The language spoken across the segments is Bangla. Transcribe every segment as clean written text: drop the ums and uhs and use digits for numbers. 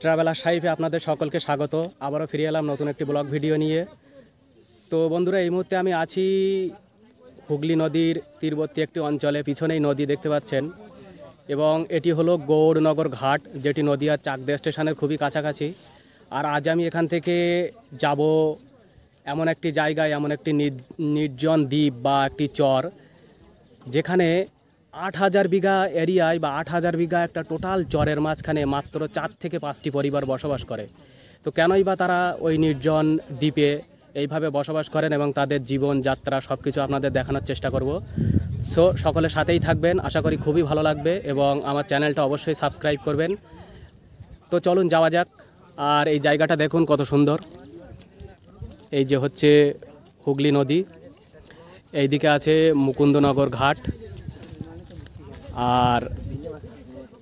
ট্রাভেলার সাইফে আপনাদের সকলকে স্বাগত। আবারও ফিরে এলাম নতুন একটি ব্লগ ভিডিও নিয়ে। তো বন্ধুরা, এই মুহূর্তে আমি আছি হুগলি নদীর তীরবর্তী একটি অঞ্চলে। পিছনেই নদী দেখতে পাচ্ছেন, এবং এটি হলো গৌড়নগর ঘাট, যেটি নদীয়ার চাকদা স্টেশনের খুবই কাছাকাছি। আর আজ আমি এখান থেকে যাব এমন একটি জায়গায়, এমন একটি নির্জন দ্বীপ বা একটি চর, যেখানে ৮,০০০ বিঘা এরিয়ায় বা ৮,০০০ বিঘা একটা টোটাল চরের মাঝখানে মাত্র ৪ থেকে ৫টি পরিবার বসবাস করে। তো কেনই বা তারা ওই নির্জন দ্বীপে এইভাবে বসবাস করেন এবং তাদের জীবনযাত্রা সব কিছু আপনাদের দেখানোর চেষ্টা করব। সো সকলের সাথেই থাকবেন, আশা করি খুবই ভালো লাগবে, এবং আমার চ্যানেলটা অবশ্যই সাবস্ক্রাইব করবেন। তো চলুন যাওয়া যাক। আর এই জায়গাটা দেখুন কত সুন্দর। এই যে হচ্ছে হুগলি নদী, এইদিকে আছে মুকুন্দনগর ঘাট। আর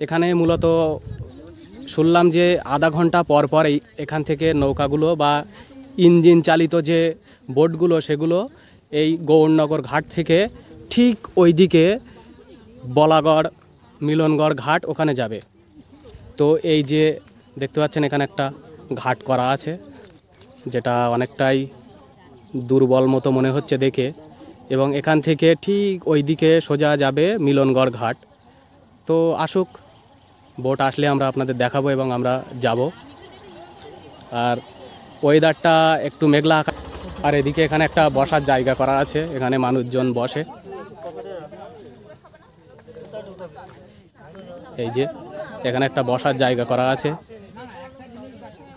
এখানে মূলত শুনলাম যে আধা ঘন্টা পর পর এখান থেকে নৌকাগুলো বা ইঞ্জিন চালিত যে বোটগুলো, সেগুলো এই গৌড়নগর ঘাট থেকে ঠিক ওইদিকে বলাগড় মিলনগড় ঘাট ওখানে যাবে। তো এই যে দেখতে পাচ্ছেন, এখানে একটা ঘাট করা আছে, যেটা অনেকটাই দুর্বল মতো মনে হচ্ছে দেখে, এবং এখান থেকে ঠিক ওইদিকে সোজা যাবে মিলনগড় ঘাট। তো আসুক, বোট আসলে আমরা আপনাদের দেখাবো এবং আমরা যাব। আর ওয়েদারটা একটু মেঘলা আকাশ। আর এদিকে এখানে একটা বসার জায়গা করা আছে, এখানে মানুষজন বসে। এই যে এখানে একটা বসার জায়গা করা আছে।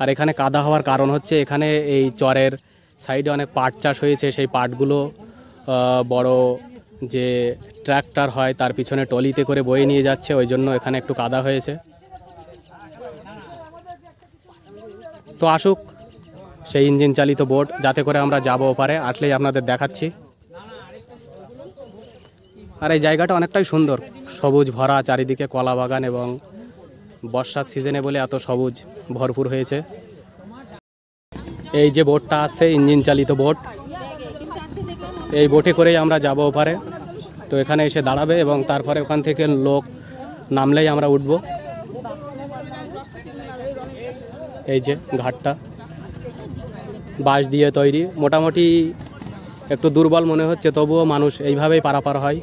আর এখানে কাদা হওয়ার কারণ হচ্ছে, এখানে এই চরের সাইডে অনেক পাট চাষ হয়েছে। সেই পাটগুলো বড় যে ট্র্যাক্টর হয় তার পিছনে টলিতে করে বয়ে নিয়ে যাচ্ছে, ওই জন্য এখানে একটু কাদা হয়েছে। তো আসুক সেই ইঞ্জিন চালিত বোট, যাতে করে আমরা যাবো ওপারে। আসলেই আপনাদের দেখাচ্ছি। আর এই জায়গাটা অনেকটাই সুন্দর, সবুজ ভরা চারিদিকে কলা বাগান, এবং বর্ষার সিজনে বলে এত সবুজ ভরপুর হয়েছে। এই যে বোটটা আছে ইঞ্জিন চালিত বোট, এই বোটে করেই আমরা যাব ওপারে। তো এখানে এসে দাঁড়াবে এবং তারপরে ওখান থেকে লোক নামলেই আমরা উঠব। এই যে ঘাটটা বাঁশ দিয়ে তৈরি, মোটামুটি একটু দুর্বল মনে হচ্ছে, তবুও মানুষ এইভাবেই পারাপার হয়।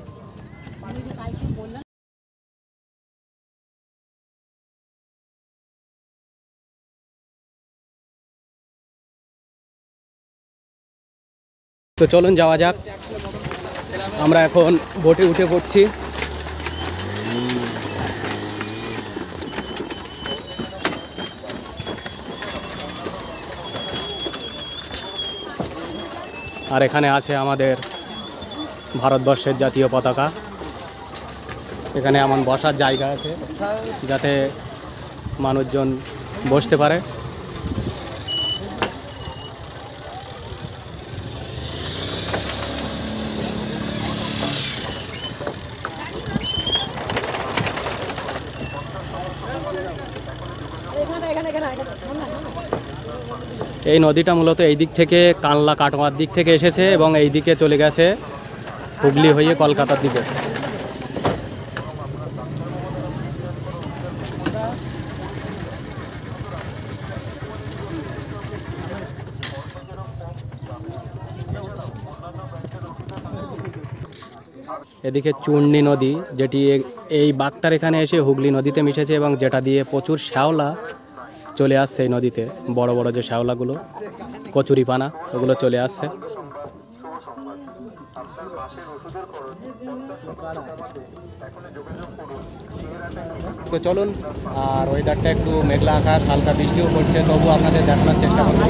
তো চলুন যাওয়া যাক। আমরা এখন বোটে উঠে পড়ছি। আর এখানে আছে আমাদের ভারতবর্ষের জাতীয় পতাকা। এখানে এমন বসার জায়গা আছে যাতে মানুষজন বসতে পারে। এই নদীটা মূলত এই দিক থেকে কানলা কাটোয়ার দিক থেকে এসেছে এবং এই দিকে চলে গেছে হুগলি হয়ে কলকাতার দিকে। এদিকে চূর্ণী নদী, যেটি এই বাগটার এখানে এসে হুগলি নদীতে মিশেছে, এবং যেটা দিয়ে প্রচুর শ্যাওলা চলে আসছে এই নদীতে। বড় বড় যে শ্যাওলাগুলো, কচুরিপানা, ওগুলো চলে আসছে। তো চলুন। আর ওয়েদারটা একটু মেঘলা আকাশ, হালকা বৃষ্টিও পড়ছে, তবু আপনাদের দেখানোর চেষ্টা করব।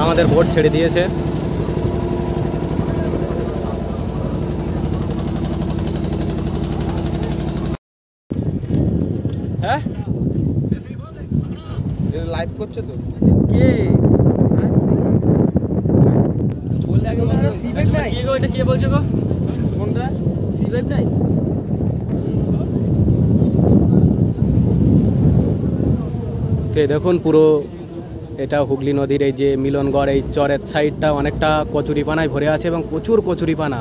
আমাদের বোট ছেড়ে দিয়েছে। হ্যাঁ, লাইভ করছো তো? কে বললে আগে সিবেক নাই। কে গো, এটা কে বলছো গো? কোনটা সিবেক নাই? তো দেখুন, পুরো এটা হুগলি নদীর এই যে মিলনগড়, এই চরের সাইডটা অনেকটা কচুরিপানায় ভরে আছে এবং প্রচুর কচুরিপানা।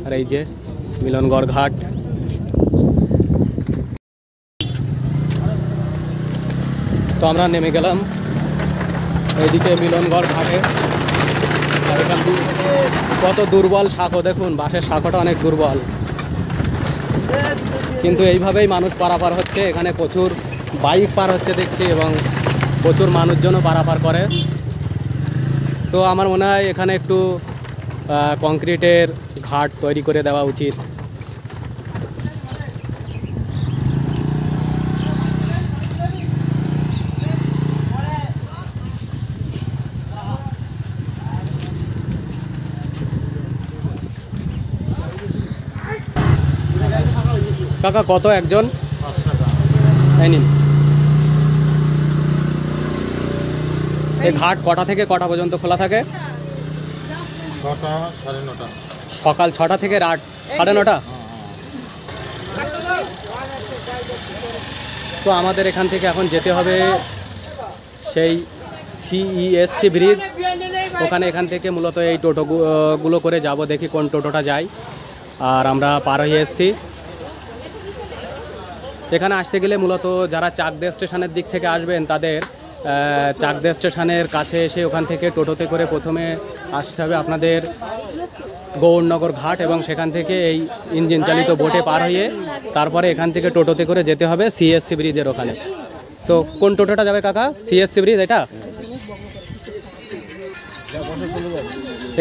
আর এই যে মিলনগড় ঘাট। তো আমরা নেমে গেলাম এইদিকে মিলনগড় ঘাটে। আর এখান দিয়ে কত দুর্বল শাঁখো দেখুন, বাঁশের শাঁখোটা অনেক দুর্বল, কিন্তু এইভাবেই মানুষ পারাপার হচ্ছে। এখানে প্রচুর বাইক পার হচ্ছে দেখছি এবং প্রচুর মানুষজনও পারাপার করে। তো আমার মনে হয় এখানে একটু কংক্রিটের ঘাট তৈরি করে দেওয়া উচিত। কাকা কত একজন? 5 টাকা। এই নিন। এই ঘাট কটা থেকে কটা পর্যন্ত খোলা থাকে? 6টা 9:30। সকাল 6টা থেকে রাত 9:30। তো আমাদের এখান থেকে এখন যেতে হবে সেই সিইএসসি ব্রিজ, ওখানে এখান থেকে মূলত এই টোটোগুলো করে যাব, দেখি কোন টোটোটা যায়। আর আমরা পার হয়ে এসেছি। এখানে আসতে গেলে মূলত যারা চাকদে স্টেশনের দিক থেকে আসবেন তাদের চাকদে স্টেশনের কাছে এসে ওখান থেকে টোটোতে করে প্রথমে আসতে হবে আপনাদের গৌরনগর ঘাট, এবং সেখান থেকে এই ইঞ্জিন চালিত বোটে পার হয়ে তারপরে এখান থেকে টোটোতে করে যেতে হবে সিএসসি ব্রিজের ওখানে। তো কোন টোটোটা যাবে কাকা? সিএসসি ব্রিজ এটা?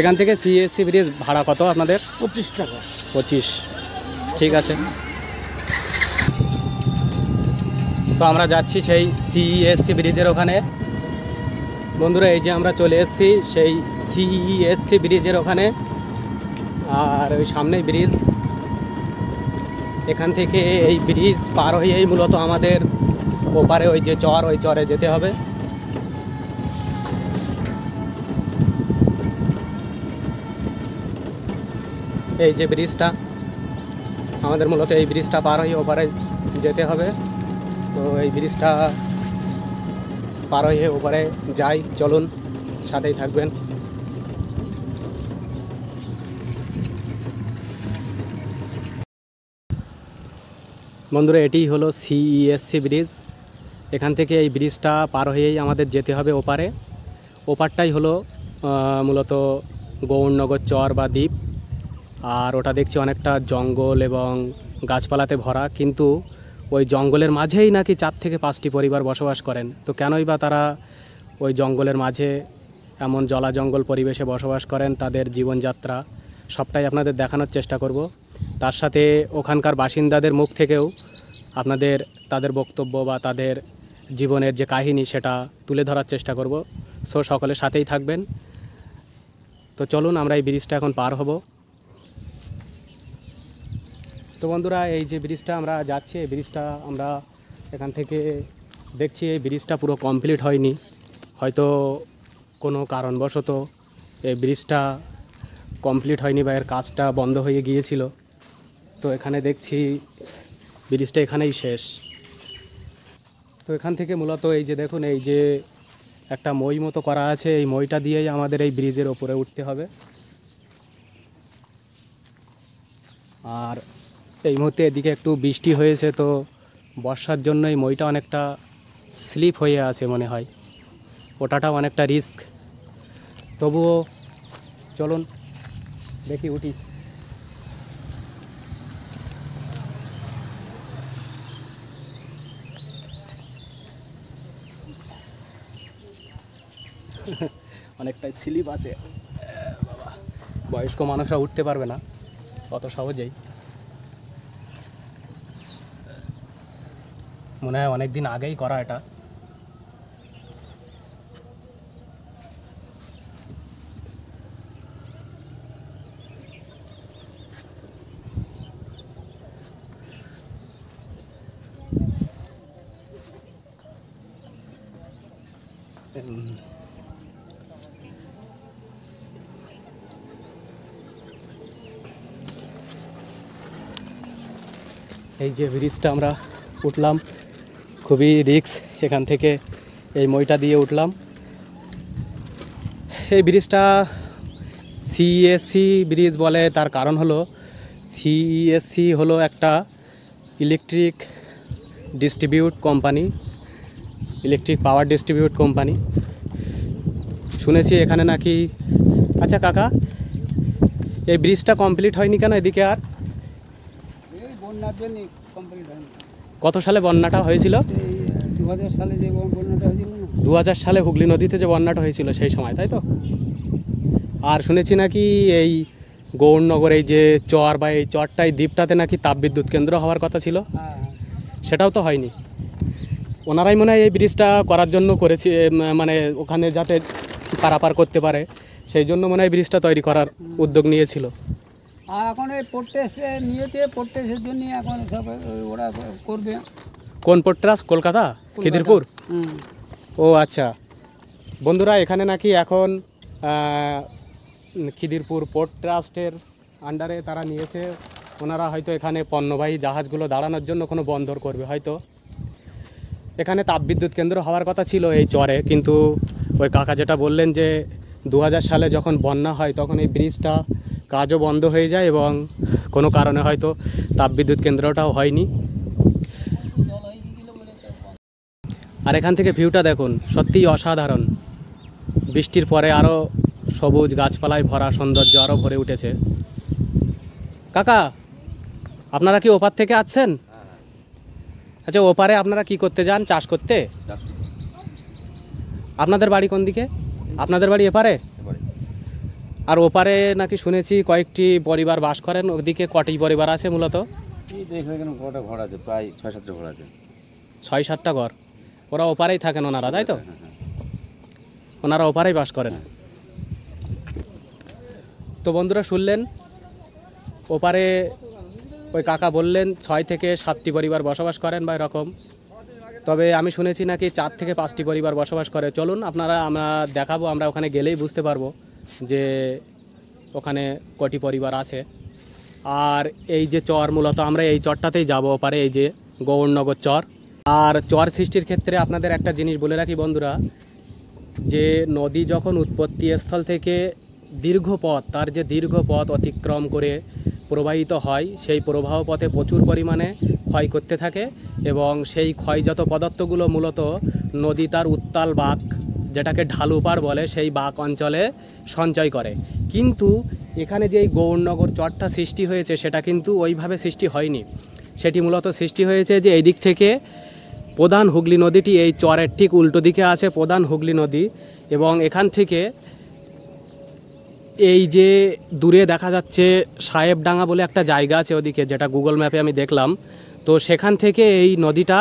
এখান থেকে সিএসসি ব্রিজ ভাড়া কত আপনাদের? 25 টাকা। 25। ঠিক আছে। তো আমরা যাচ্ছি সেই সিইএসসি ব্রিজের ওখানে। বন্ধুরা এই যে আমরা চলে এসেছি সেই সিইএসসি ব্রিজের ওখানে, আর ওই সামনেই ব্রিজ। এখান থেকে এই ব্রিজ পার হয়েই মূলত আমাদের ওপারে ওই যে চর, ওই চরে যেতে হবে। এই যে ব্রিজটা, আমাদের মূলত এই ব্রিজটা পার হয়ে ওপারে যেতে হবে। তো এই ব্রিজটা পার হয়ে ওপারে যাই, চলুন সাথেই থাকবেন। বন্ধুরা এটিই হলো সিইএসসি ব্রিজ। এখান থেকে এই ব্রিজটা পার হয়েই আমাদের যেতে হবে ওপারে। ওপারটাই হলো মূলত গৌরনগর চর বা দ্বীপ। আর ওটা দেখছি অনেকটা জঙ্গল এবং গাছপালাতে ভরা, কিন্তু ওই জঙ্গলের মাঝেই নাকি 4 থেকে 5টি পরিবার বসবাস করেন। তো কেনই বা তারা ওই জঙ্গলের মাঝে এমন জলা জঙ্গল পরিবেশে বসবাস করেন, তাদের জীবনযাত্রা সবটাই আপনাদের দেখানোর চেষ্টা করব। তার সাথে ওখানকার বাসিন্দাদের মুখ থেকেও আপনাদের তাদের বক্তব্য বা তাদের জীবনের যে কাহিনী সেটা তুলে ধরার চেষ্টা করব। সো সকলের সাথেই থাকবেন। তো চলুন আমরা এই ব্রিজটা এখন পার হব। তো বন্ধুরা এই যে ব্রিজটা আমরা যাচ্ছি, এই ব্রিজটা আমরা এখান থেকে দেখছি এই ব্রিজটা পুরো কমপ্লিট হয়নি, হয়তো কোনো কারণবশত এই ব্রিজটা কমপ্লিট হয়নি বা এর কাজটা বন্ধ হয়ে গিয়েছিল। তো এখানে দেখছি ব্রিজটা এখানেই শেষ। তো এখান থেকে মূলত এই যে দেখুন, এই যে একটা মই মতো করা আছে, এই মইটা দিয়েই আমাদের এই ব্রিজের ওপরে উঠতে হবে। আর এই মুহূর্তে এদিকে একটু বৃষ্টি হয়েছে, তো বর্ষার জন্য এই মইটা অনেকটা স্লিপ হয়ে আছে মনে হয়, ওটাটাও অনেকটা রিস্ক। তবুও চলুন দেখি উঠি। অনেকটাই স্লিপ আছে বাবা, বয়স্ক মানুষরা উঠতে পারবে না অত সহজেই। মনে হয় অনেক দিন আগেই করা এটা। এই যে ব্রিজটা আমরা উঠলাম, খুবই রিস্ক। এখান থেকে এই মইটা দিয়ে উঠলাম। এই ব্রিজটা সিইএসসি ব্রিজ বলে, তার কারণ হলো সিইএসসি হলো একটা electric distribute company. Electric power distribute company. শুনেছি এখানে নাকি, আচ্ছা কাকা, এই ব্রিজটা কমপ্লিট হয়নি কেন এদিকে? আর এই বন্যার জন্য কমপ্লিট হয়নি। কত সালে বন্যাটা হয়েছিল? এই 2000 সালে যে বন্যাটা হয়েছিল না, 2000 সালে হুগলি নদীতে যে বন্যাটা হয়েছিল সেই সময়, তাই তো? আর শুনেছি নাকি এই গৌরনগর এই যে চর বা এই চরটাই দ্বীপটাতে নাকি তাপবিদ্যুৎ কেন্দ্র হওয়ার কথা ছিল, হ্যাঁ সেটাও তো হয়নি। ওনারাই মনে হয় এই ব্রিজটা করার জন্য করেছে, মানে ওখানে যাতে পারাপার করতে পারে সেই জন্য মনে হয় ব্রিজটা তৈরি করার উদ্যোগ নিয়েছিল। আর এখন এই পোর্টেসে নিয়েছে, পোর্টেসের জন্য এখন সব ওরা করবে। কোন পোর্ট ট্রাস্ট? কলকাতা, খিদিরপুর? হুম। ও আচ্ছা বন্ধুরা, এখানে নাকি এখন খিদিরপুর পোর্ট ট্রাস্টের আন্ডারে তারা নিয়েছে। ওনারা হয়তো এখানে পণ্যবাহী জাহাজগুলো দাঁড়ানোর জন্য কোনো বন্দর করবে হয়তো। এখানে তাপবিদ্যুৎ কেন্দ্র হওয়ার কথা ছিল এই চরে, কিন্তু ওই কাকা যেটা বললেন যে 2000 সালে যখন বন্যা হয় তখন এই ব্রিজটা কাজও বন্ধ হয়ে যায় এবং কোনো কারণে হয়তো তাপবিদ্যুৎ কেন্দ্রটাও হয়নি। আর এখান থেকে ভিউটা দেখুন, সত্যিই অসাধারণ। বৃষ্টির পরে আরও সবুজ গাছপালায় ভরা সৌন্দর্য আরও ভরে উঠেছে। কাকা, আপনারা কি ওপার থেকে আসছেন? আচ্ছা, ওপারে আপনারা কি করতে যান? চাষ করতে? আপনাদের বাড়ি কোন দিকে? আপনাদের বাড়ি এপারে? আর ওপারে নাকি শুনেছি কয়েকটি পরিবার বাস করেন, ওদিকে কটি পরিবার আছে মূলত? এই দেখো এখানে কটা ঘর আছে, প্রায় 6-7টা ঘর আছে। 6-7টা ঘর। ওরা ওপারেই থাকেন ওনারা, তাই তো? ওনারা ওপারেই বাস করেন। তো বন্ধুরা শুনলেন, ওপারে ওই কাকা বললেন 6 থেকে 7টি পরিবার বসবাস করেন বা এরকম। তবে আমি শুনেছি নাকি 4 থেকে 5টি পরিবার বসবাস করে। চলুন আমরা দেখাবো, আমরা ওখানে গেলেই বুঝতে পারবো যে ওখানে কটি পরিবার আছে। আর এই যে চর, মূলত আমরা এই চরটাতেই যাব ওপারে, এই যে গৌরনগর চর। আর চর সৃষ্টির ক্ষেত্রে আপনাদের একটা জিনিস বলে রাখি বন্ধুরা, যে নদী যখন উৎপত্তি স্থল থেকে দীর্ঘ পথ, তার যে দীর্ঘ পথ অতিক্রম করে প্রবাহিত হয়, সেই প্রবাহ পথে প্রচুর পরিমাণে ক্ষয় করতে থাকে এবং সেই ক্ষয়জাত পদার্থগুলো মূলত নদী তার উত্তাল বাঁক, যেটাকে ঢালু পাড় বলে, সেই বাঁক অঞ্চলে সঞ্চয় করে। কিন্তু এখানে যে এই গৌরনগর চরটা সৃষ্টি হয়েছে সেটা কিন্তু ওইভাবে সৃষ্টি হয়নি। সেটি মূলত সৃষ্টি হয়েছে যে এই দিক থেকে প্রধান হুগলি নদীটি এই চরের ঠিক উল্টো দিকে আছে প্রধান হুগলি নদী, এবং এখান থেকে এই যে দূরে দেখা যাচ্ছে সাহেবডাঙ্গা বলে একটা জায়গা আছে ওদিকে, যেটা গুগল ম্যাপে আমি দেখলাম। তো সেখান থেকে এই নদীটা,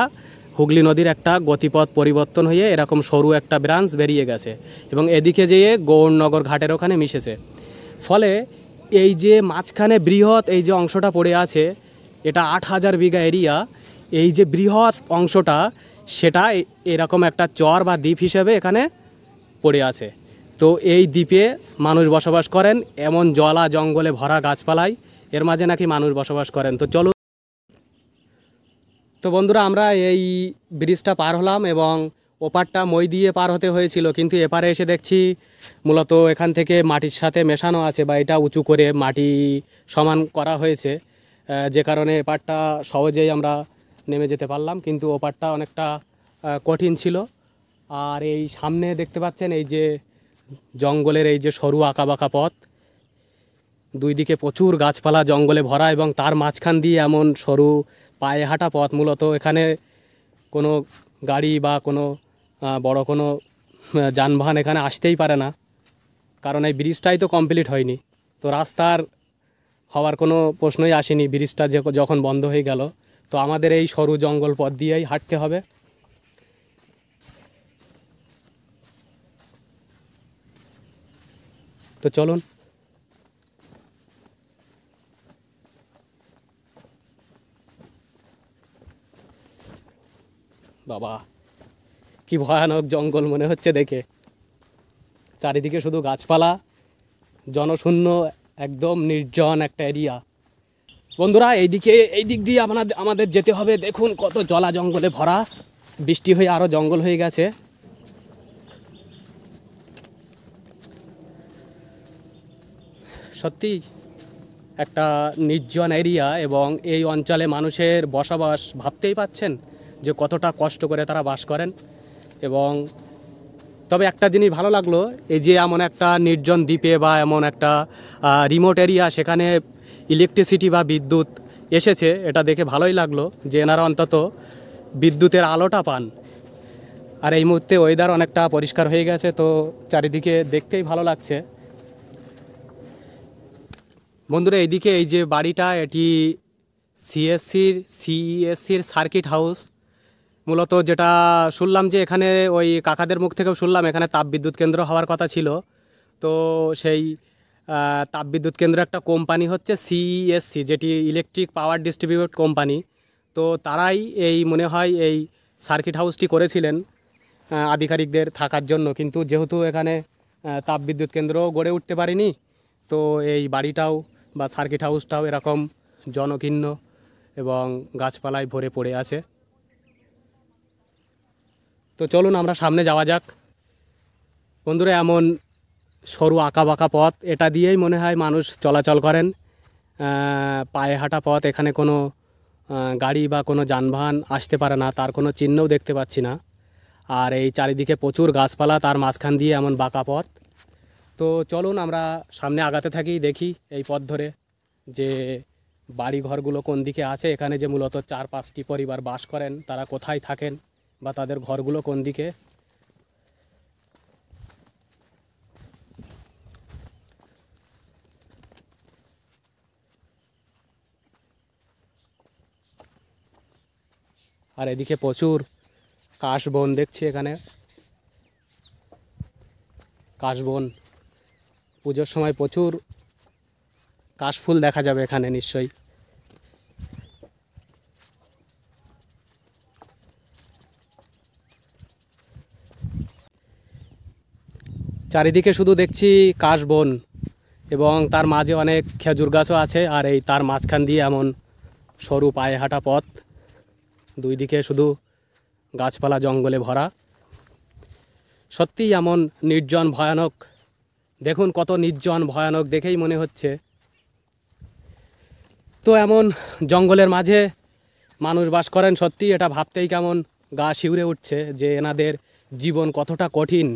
হুগলি নদীর একটা গতিপথ পরিবর্তন হয়ে এরকম সরু একটা ব্রাঞ্চ বেরিয়ে গেছে এবং এদিকে যেয়ে গৌরনগর ঘাটের ওখানে মিশেছে। ফলে এই যে মাঝখানে বৃহৎ এই যে অংশটা পড়ে আছে, এটা 8000 বিঘা এরিয়া। এই যে বৃহৎ অংশটা, সেটা এরকম একটা চর বা দ্বীপ হিসেবে এখানে পড়ে আছে। তো এই দ্বীপে মানুষ বসবাস করেন, এমন জলা জঙ্গলে ভরা গাছপালায় এর মাঝে নাকি মানুষ বসবাস করেন। তো চলো, তো বন্ধুরা আমরা এই ব্রিজটা পার হলাম এবং ওপারটা মই দিয়ে পার হতে হয়েছিল, কিন্তু এপারে এসে দেখছি মূলত এখান থেকে মাটির সাথে মেশানো আছে বা এটা উঁচু করে মাটি সমান করা হয়েছে, যে কারণে এপারটা সহজেই আমরা নেমে যেতে পারলাম। কিন্তু ওপারটা অনেকটা কঠিন ছিল। আর এই সামনে দেখতে পাচ্ছেন এই যে জঙ্গলের এই যে সরু আঁকাবাঁকা পথ, দুই দিকে প্রচুর গাছপালা জঙ্গলে ভরা এবং তার মাঝখান দিয়ে এমন সরু পায়ে হাঁটা পথ। মূলত এখানে কোনো গাড়ি বা কোনো বড় কোনো যানবাহন এখানে আসতেই পারে না, কারণ এই ব্রিজটাই তো কমপ্লিট হয়নি। তো রাস্তার হওয়ার কোনো প্রশ্নই আসেনি ব্রিজটা যখন বন্ধ হয়ে গেল। তো আমাদের এই সরু জঙ্গল পথ দিয়েই হাঁটতে হবে। তো চলুন। বাবা, কি ভয়ানক জঙ্গল মনে হচ্ছে দেখে। চারিদিকে শুধু গাছপালা, জনশূন্য, একদম নির্জন একটা এরিয়া। বন্ধুরা এই দিক দিয়ে আমাদের যেতে হবে। দেখুন কত জলা জঙ্গলে ভরা, বৃষ্টি হয়ে আরও জঙ্গল হয়ে গেছে। সত্যি একটা নির্জন এরিয়া এবং এই অঞ্চলে মানুষের বসবাস ভাবতেই পাচ্ছেন যে কতটা কষ্ট করে তারা বাস করেন। এবং তবে একটা জিনিস ভালো লাগলো, এই যে এমন একটা নির্জন দ্বীপে বা এমন একটা রিমোট এরিয়া, সেখানে ইলেকট্রিসিটি বা বিদ্যুৎ এসেছে, এটা দেখে ভালোই লাগলো যে এনারা অন্তত বিদ্যুতের আলোটা পান। আর এই মুহূর্তে ওয়েদার অনেকটা পরিষ্কার হয়ে গেছে, তো চারিদিকে দেখতেই ভালো লাগছে। বন্ধুরা, এইদিকে এই যে বাড়িটা, এটি সিইএসসির সার্কিট হাউস। মূলত যেটা শুনলাম যে এখানে ওই কাকাদের মুখ থেকেও শুনলাম এখানে তাপবিদ্যুৎ কেন্দ্র হওয়ার কথা ছিল। তো সেই তাপবিদ্যুৎ কেন্দ্র একটা কোম্পানি হচ্ছে সিইএসসি, যেটি ইলেকট্রিক পাওয়ার ডিস্ট্রিবিউট কোম্পানি। তো তারাই এই মনে হয় এই সার্কিট হাউসটি করেছিলেন আধিকারিকদের থাকার জন্য। কিন্তু যেহেতু এখানে তাপবিদ্যুৎ কেন্দ্র গড়ে উঠতে পারেনি, তো এই বাড়িটাও বা সার্কিট হাউসটাও এরকম জনকীর্ণ এবং গাছপালায় ভরে পড়ে আছে। তো চলুন আমরা সামনে যাওয়া যাক। বন্ধুরা, এমন সরু আঁকাবাঁকা পথ, এটা দিয়েই মনে হয় মানুষ চলাচল করেন। পায়ে হাঁটা পথ, এখানে কোনো গাড়ি বা কোনো যানবাহন আসতে পারে না, তার কোনো চিহ্নও দেখতে পাচ্ছি না। আর এই চারিদিকে প্রচুর গাছপালা, তার মাঝখান দিয়ে এমন বাঁকা পথ। তো চলুন আমরা সামনে আগাতে থাকি, দেখি এই পথ ধরে যে বাড়ি ঘরগুলো কোন দিকে আছে, এখানে যে মূলত 4-5টি পরিবার বাস করেন, তারা কোথায় থাকেন বা তাদের ঘরগুলো কোন দিকে। আর এদিকে প্রচুর কাশবন দেখছি, এখানে কাশবন, পুজোর সময় প্রচুর কাশফুল দেখা যাবে এখানে নিশ্চয়ই। চারিদিকে শুধু দেখছি কাশবন এবং তার মাঝে অনেক খেজুর গাছও আছে। আর এই তার মাঝখান দিয়ে এমন সরু পায়ে হাঁটা পথ, দুই দিকে শুধু গাছপালা জঙ্গলে ভরা। সত্যিই এমন নির্জন ভয়ানক, দেখুন কত নির্জন ভয়ানক দেখেই মনে হচ্ছে। তো এমন জঙ্গলের মাঝে মানুষ বাস করেন, সত্যি এটা ভাবতেই কেমন গা শিউরে উঠছে যে এনাদের জীবন কতটা কঠিন।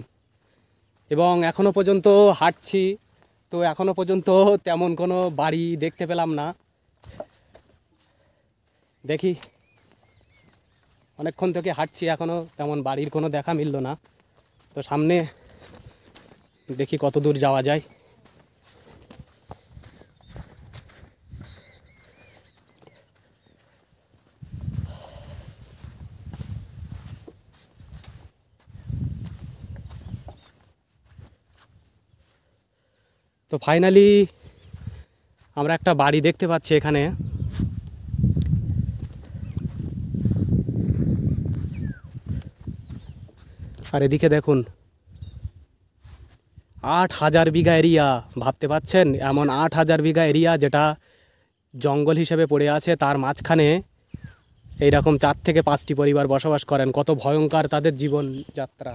এবং এখনও পর্যন্ত হাঁটছি, তো এখনও পর্যন্ত তেমন কোনো বাড়ি দেখতে পেলাম না। দেখি, অনেকক্ষণ থেকে হাঁটছি, এখনও তেমন বাড়ির কোনো দেখা মিলল না। তো সামনে দেখি কত দূর যাওয়া যায়। তো ফাইনালি আমরা একটা বাড়ি দেখতে পাচ্ছি এখানে। আর এদিকে দেখুন 8,000 বিঘা এরিয়া, ভাবতে পাচ্ছেন এমন 8,000 বিঘা এরিয়া যেটা জঙ্গল হিসেবে পড়ে আছে, তার মাঝখানে এইরকম 4 থেকে 5টি পরিবার বসবাস করেন। কত ভয়ঙ্কর তাদের জীবনযাত্রা।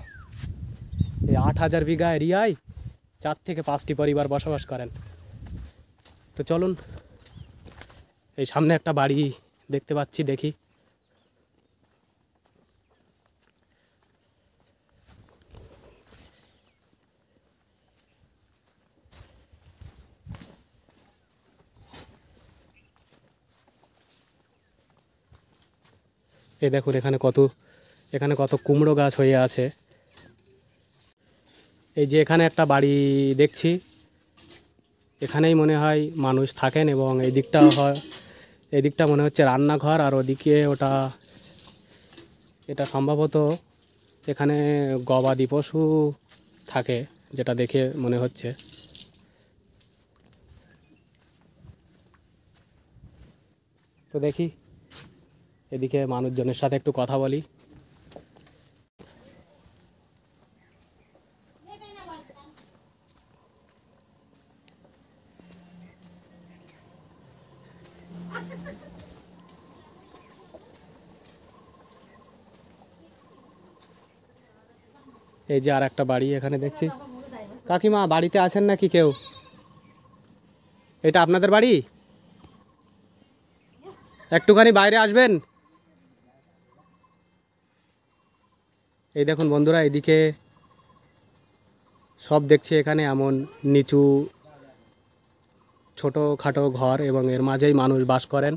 এই 8,000 বিঘা এরিয়ায় 4 থেকে 5টি পরিবার বসবাস করেন। তো চলুন, এই সামনে একটা বাড়ি দেখতে পাচ্ছি, দেখি। এই দেখুন এখানে কত কুমড়ো গাছ হয়ে আছে। এই যে এখানে একটা বাড়ি দেখছি, এখানেই মনে হয় মানুষ থাকেন। এবং এই দিকটা মনে হচ্ছে রান্নাঘর, আর ওদিকে এটা সম্ভবত এখানে গবাদি পশু থাকে, যেটা দেখে মনে হচ্ছে। তো দেখি এদিকে মানুষজনের সাথে একটু কথা বলি। এই যে আর একটা বাড়ি এখানে দেখছি। কাকিমা, বাড়িতে আছেন নাকি কেউ? এটা আপনাদের বাড়ি? একটুখানি বাইরে আসবেন। এই দেখুন বন্ধুরা, এদিকে সব দেখছি এখানে এমন নিচু ছোটোখাটো ঘর এবং এর মাঝেই মানুষ বাস করেন।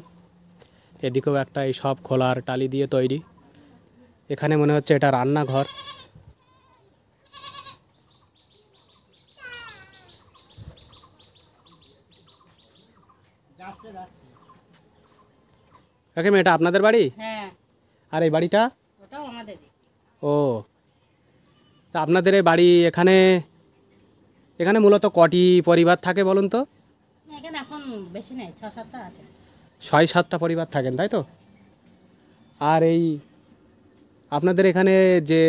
এদিকেও একটা এই সব খোলার টালি দিয়ে তৈরি। এখানে মনে হচ্ছে এটা রান্নাঘর। কাকিমা, এটা আপনাদের বাড়ি? হ্যাঁ, আর এই বাড়িটা? ওটাও আমাদেরই। ও, তা আপনাদের এই বাড়ি এখানে এখানে মূলত কটি পরিবার থাকে বলুন তো? এখানে এখন বেশি নেই, 6-7টা আছে। 6-7টা পরিবার থাকেন, তাই তো? আর এই আপনাদের এখানে যে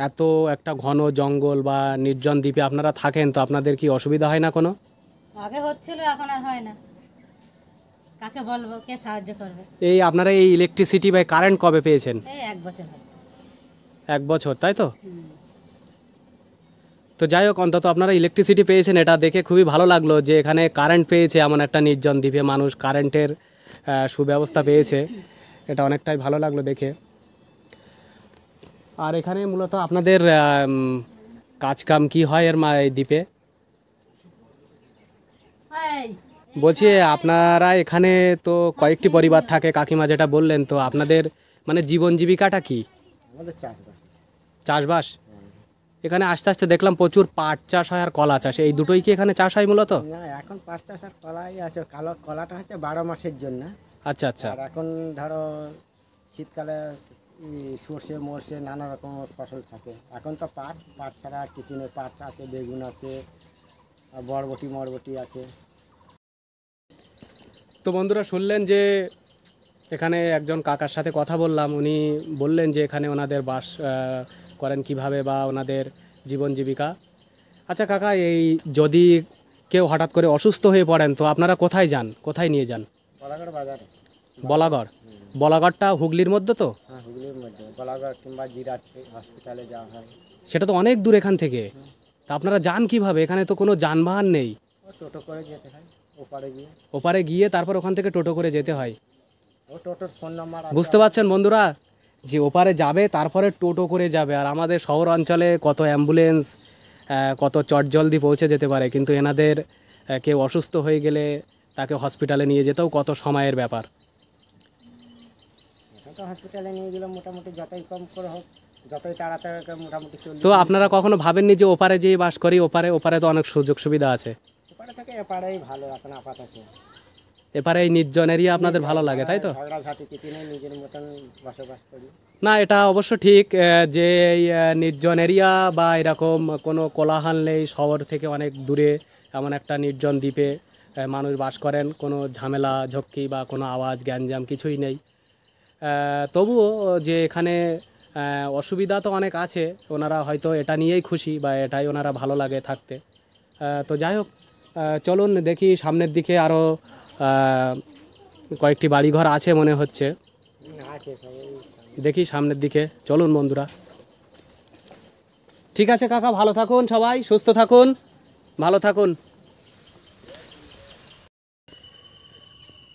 এত একটা ঘন জঙ্গল বা নির্জন দ্বীপে আপনারা থাকেন, তো আপনাদের কি অসুবিধা হয় না কোনো? আগে হচ্ছিল, এখন আর হয় না। কাকে বলবো, কে সাহায্য করবে? এই আপনারা এই ইলেকট্রিসিটি বা কারেন্ট কবে পেয়েছেন? এই 1 বছর হচ্ছে। 1 বছর, তাই তো? তো যাই হোক, অন্তত আপনারা ইলেকট্রিসিটি পেয়েছেন, এটা দেখে খুবই ভালো লাগলো যে এখানে কারেন্ট পেয়েছে এমন একটা নির্জন দ্বীপে মানুষ কারেন্টের সুব্যবস্থা পেয়েছে। এটা অনেকটাই ভালো লাগলো দেখে। আর এখানে মূলত আপনাদের কাজকাম কি হয় এই দ্বীপে? এই, বলছি আপনারা এখানে তো কয়েকটি পরিবার থাকে, কাকিমা যেটা বললেন, তো আপনাদের মানে জীবন জীবিকাটা কি? আমাদের চাষবাস। চাষবাস? এখানে আস্তে আস্তে দেখলাম প্রচুর পাট চাষ হয় আর কলা চাষ, এই দুটোই কি এখানে চাষ হয় মূলত? না, এখন পাট চাষ আর কলাই আছে। কলাটা হচ্ছে 12 মাসের জন্য। আচ্ছা আচ্ছা। আর এখন ধরো শীতকালে সর্ষে মরষে নানা রকম ফসল থাকে। এখন তো পাট ছাড়া আর কিছু নেই। পাট আছে, বেগুন আছে, আর বরবটি আছে। তো বন্ধুরা, শুনলেন যে এখানে একজন কাকার সাথে কথা বললাম, উনি বললেন যে এখানে ওনাদের বাস করেন কিভাবে বা ওনাদের জীবন জীবিকা। আচ্ছা কাকা, এই যদি কেউ হঠাৎ করে অসুস্থ হয়ে পড়েন, তো আপনারা কোথায় যান, কোথায় নিয়ে যান? গলাগড় বাজারে। বলাগড়? বলাগড়টা হুগলির মধ্যে তো? হ্যাঁ, হুগলির মধ্যে গলাগড় কিংবা জিরাট হসপিটালে যাওয়া হয়। সেটা তো অনেক দূর এখান থেকে। তা আপনারা যান কিভাবে? এখানে তো কোনো যানবাহন নেই। ও টোটো করে যেতে হয় ওপারে গিয়ে। ওপারে গিয়ে তারপর ওখান থেকে টোটো করে যেতে হয়। ও টোটোর ফোন নাম্বার বুঝতে পারছেন বন্ধুরা, যে ওপারে যাবে তারপরে টোটো করে যাবে। আর আমাদের শহর অঞ্চলে কত অ্যাম্বুলেন্স, কত চটজলদি পৌঁছে যেতে পারে, কিন্তু এনাদের কেউ অসুস্থ হয়ে গেলে তাকে হসপিটালে নিয়ে যেতেও কত সময়ের ব্যাপার। তো হসপিটালে নিয়ে গেলাম মোটামুটি যতই কম করে হোক, যতই তাড়াতাড়ি মোটামুটি তো আপনারা কখনো ভাবেননি যে ওপারে যেয়ে বাস করি, ওপারে তো অনেক সুযোগ সুবিধা আছে? ওপারে থেকে এপারেই ভালো এখন আপাতত। এপারে এই নির্জন এরিয়া আপনাদের ভালো লাগে, তাই তো? ঝগড়াঝাটি কিছু নেই, নিজের মতন বসবাস করি। না, এটা অবশ্য ঠিক যে এই নির্জন এরিয়া বা এরকম কোনো কোলাহল নেই, শহর থেকে অনেক দূরে এমন একটা নির্জন দ্বীপে মানুষ বাস করেন। কোনো ঝামেলা ঝক্কি বা কোনো আওয়াজ গ্যাঞ্জাম কিছুই নেই। তবুও যে এখানে অসুবিধা তো অনেক আছে, ওনারা হয়তো এটা নিয়েই খুশি বা এটাই ওনারা ভালো লাগে থাকতে। তো যাই হোক, চলুন দেখি সামনের দিকে আরও কয়েকটি বাড়িঘর আছে মনে হচ্ছে। আছে সবাই। দেখি সামনের দিকে, চলুন বন্ধুরা। ঠিক আছে কাকা, ভালো থাকুন, সবাই সুস্থ থাকুন, ভালো থাকুন।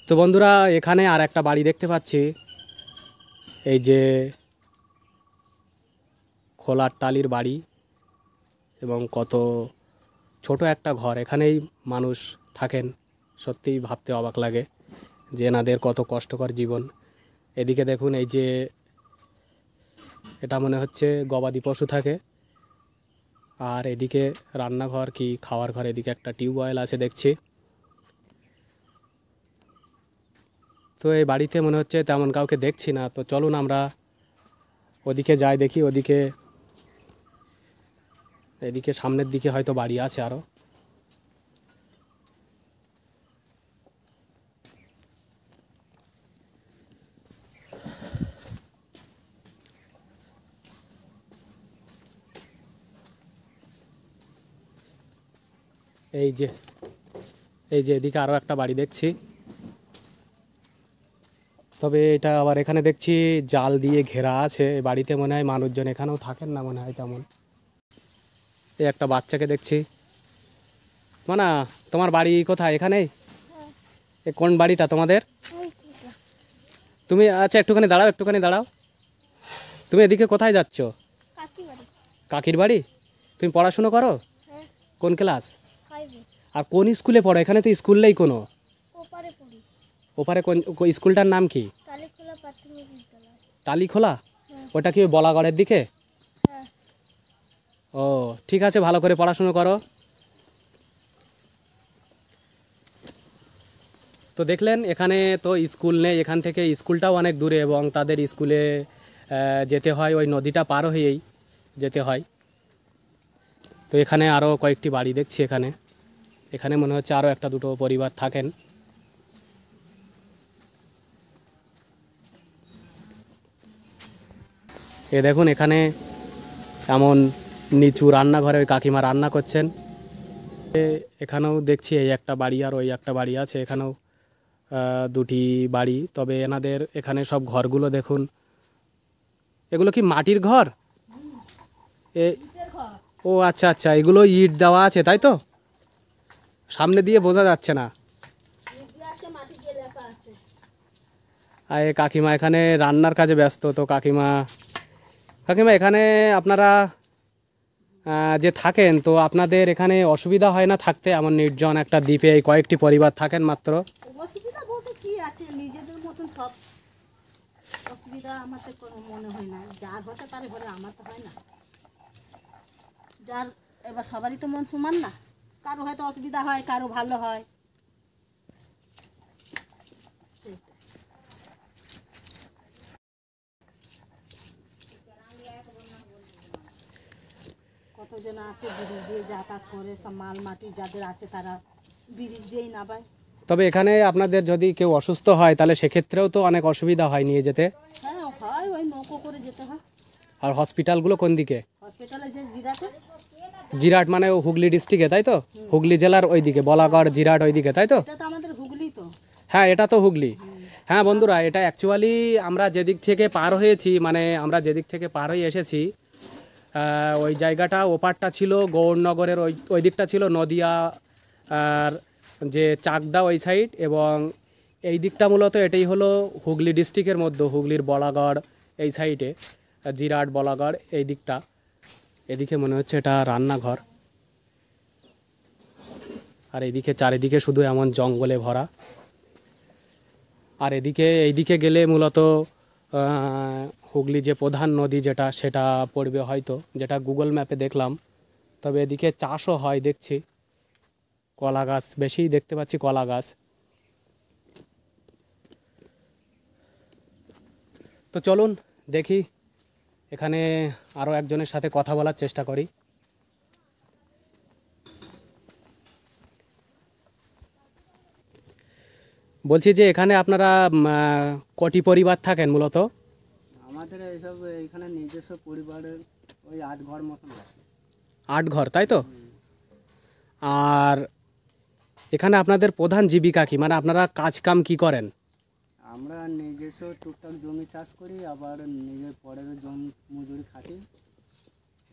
তো বন্ধুরা, এখানে আর একটা বাড়ি দেখতে পাচ্ছি, এই যে খোলার টালির বাড়ি এবং কত ছোট একটা ঘর, এখানেই মানুষ থাকেন। সত্যিই ভাবতে অবাক লাগে যে এনাদের কত কষ্টকর জীবন। এদিকে দেখুন, এই যে এটা মনে হচ্ছে গবাদি পশু থাকে। আর এদিকে রান্নাঘর কি খাওয়ার ঘর, এদিকে একটা টিউবওয়েল আছে দেখছি। তো এই বাড়িতে মনে হচ্ছে তেমন কাউকে দেখছি না। তো চলুন আমরা ওদিকে যাই, দেখি ওদিকে, এদিকে সামনের দিকে হয়তো বাড়ি আছে আরও। এই যে এদিকে আরও একটা বাড়ি দেখছি, তবে এটা আবার এখানে দেখছি জাল দিয়ে ঘেরা আছে। এই বাড়িতে মনে হয় মানুষজন এখানেও থাকেন না মনে হয় তেমন। এই একটা বাচ্চাকে দেখছি। মানা, তোমার বাড়ি কোথায়? এখানেই? এ কোন বাড়িটা তোমাদের? তুমি আচ্ছা একটুখানি দাঁড়াও, তুমি এদিকে কোথায় যাচ্ছ? কাকির বাড়ি? তুমি পড়াশুনো করো? কোন ক্লাস? আর কোন স্কুলে পড়ো? এখানে তো স্কুল নেই কোনো। ওপারে কোন স্কুলটার নাম কি? টালিখোলা? ওটা কি ওই বলাগড়ের দিকে? ও ঠিক আছে, ভালো করে পড়াশুনো করো। তো দেখলেন এখানে তো স্কুল নেই, এখান থেকে স্কুলটাও অনেক দূরে এবং তাদের স্কুলে যেতে হয় ওই নদীটা পার হয়েই যেতে হয়। তো এখানে আরও কয়েকটি বাড়ি দেখছি, এখানে এখানে মনে হচ্ছে আরও একটা দুটো পরিবার থাকেন। এ দেখুন এখানে এমন নিচু রান্নাঘরে ওই কাকিমা রান্না করছেন। এখানেও দেখছি এই একটা বাড়ি আর ওই একটা বাড়ি আছে, এখানেও দুটি বাড়ি। তবে এনাদের এখানে সব ঘরগুলো দেখুন, এগুলো কি মাটির ঘর? ও আচ্ছা আচ্ছা, এগুলো ইট দেওয়া আছে তাই তো? সামনে দিয়ে বোঝা যাচ্ছে না। আর কাকিমা এখানে রান্নার কাজে ব্যস্ত। তো কাকিমা এখানে আপনারা যে থাকেন, তো আপনাদের এখানে অসুবিধা হয় না থাকতে? এমন নির্জন একটা দ্বীপে এই কয়েকটি পরিবার থাকেন মাত্র। অসুবিধা বলতে কি আছে, নিজেদের মতন সব অসুবিধা আমাদের কোনো মনে হয় না। যার হতে পারে ঘরে, আমার তো হয় না। যার এবার সবারই তো মন সমান না, কারো হয়তো অসুবিধা হয়, কারো ভালো হয়। কতজন আছে ব্রিজ দিয়ে যাতায়াত করে, সব মাল মাটি যাদের আছে তারা ব্রিজ দিয়েই নামায়। তবে এখানে আপনাদের যদি কেউ অসুস্থ হয় তাহলে সেক্ষেত্রেও তো অনেক অসুবিধা হয় নিয়ে যেতে। হ্যাঁ হয়, ওই নৌকো করে যেতে হয়। আর হসপিটালগুলো কোন দিকে? হসপিটালে যে জিরাটে। জিরাট মানে হুগলি ডিস্ট্রিক্টে তাই তো? হুগলি জেলার ওই দিকে বলাগড় জিরাট ওই দিকে তাই তো? এটা তো আমাদের হুগলি তো। হ্যাঁ এটা তো হুগলি। হ্যাঁ বন্ধুরা, এটা অ্যাকচুয়ালি আমরা যেদিক থেকে পার হয়েছি, মানে আমরা যেদিক থেকে পার হয়ে এসেছি, ওই জায়গাটা ওপারটা ছিল গৌরনগরের, ওই দিকটা ছিল নদিয়া আর যে চাকদা ওই সাইড, এবং এই দিকটা মূলত এটাই হলো হুগলি ডিস্ট্রিক্টের মধ্যে, হুগলির বলাগড় এই সাইডে, জিরাট বলাগড় এই দিকটা। এদিকে মনে হচ্ছে এটা রান্নাঘর, আর এদিকে চারিদিকে শুধু এমন জঙ্গলে ভরা। আর এইদিকে গেলে মূলত হুগলি যে প্রধান নদী যেটা, সেটা পড়বে হয়তো, যেটা গুগল ম্যাপে দেখলাম। তবে এদিকে চাষও হয় দেখছি, কলা গাছ বেশি দেখতে পাচ্ছি, কলা গাছ। তো চলুন দেখি, এখানে আরও একজনের সাথে কথা বলার চেষ্টা করি। বলছি যে এখানে আপনারা কটি পরিবার থাকেন মূলত? আমাদের এইসব এখানে নিজস্ব পরিবারের ওই 8 ঘর মতন আছে। 8 ঘর তাই তো? আর এখানে আপনাদের প্রধান জীবিকা কি, মানে আপনারা কাজ কাম কি করেন? আমরা নিজস্ব টুকটাক জমি চাষ করি, আবার নিজের পরের জমি মজুরি খাটি,